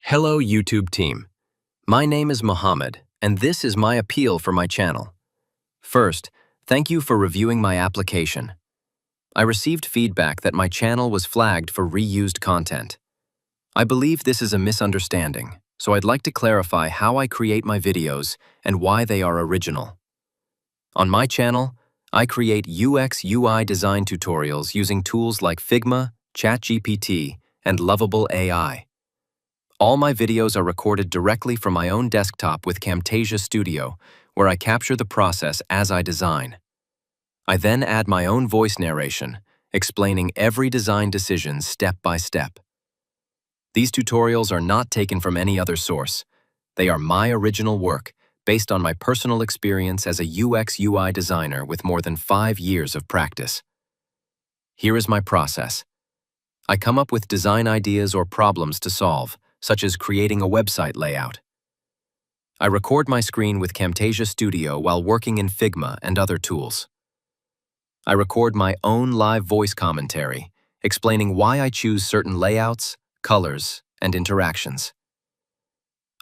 Hello YouTube team. My name is Mohammed, and this is my appeal for my channel. First, thank you for reviewing my application. I received feedback that my channel was flagged for reused content. I believe this is a misunderstanding, so I'd like to clarify how I create my videos and why they are original. On my channel, I create UX/UI design tutorials using tools like Figma, ChatGPT, and Lovable AI. All my videos are recorded directly from my own desktop with Camtasia Studio, where I capture the process as I design. I then add my own voice narration, explaining every design decision step by step. These tutorials are not taken from any other source. They are my original work, based on my personal experience as a UX/UI designer with more than 5 years of practice. Here is my process. I come up with design ideas or problems to solve, such as creating a website layout. I record my screen with Camtasia Studio while working in Figma and other tools. I record my own live voice commentary, explaining why I choose certain layouts, colors, and interactions.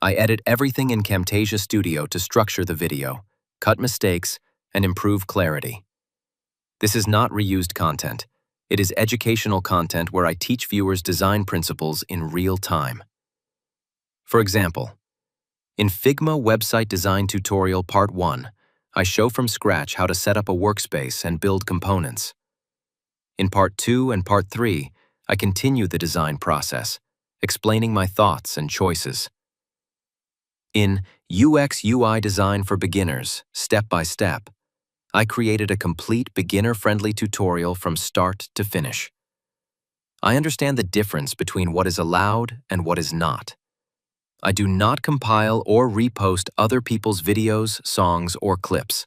I edit everything in Camtasia Studio to structure the video, cut mistakes, and improve clarity. This is not reused content. It is educational content where I teach viewers design principles in real time. For example, in Figma Website Design Tutorial Part 1, I show from scratch how to set up a workspace and build components. In Part 2 and Part 3, I continue the design process, explaining my thoughts and choices. In UX/UI Design for Beginners, Step by Step, I created a complete beginner-friendly tutorial from start to finish. I understand the difference between what is allowed and what is not. I do not compile or repost other people's videos, songs, or clips.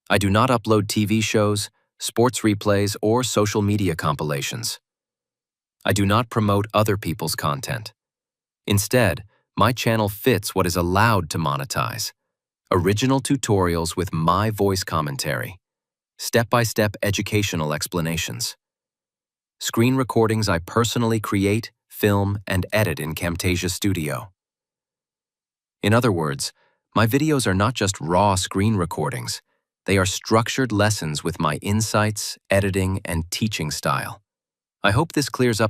I do not upload TV shows, sports replays, or social media compilations. I do not promote other people's content. Instead, my channel fits what is allowed to monetize: original tutorials with my voice commentary, step-by-step educational explanations, screen recordings I personally create, film, and edit in Camtasia Studio. In other words, my videos are not just raw screen recordings. They are structured lessons with my insights, editing, and teaching style. I hope this clears up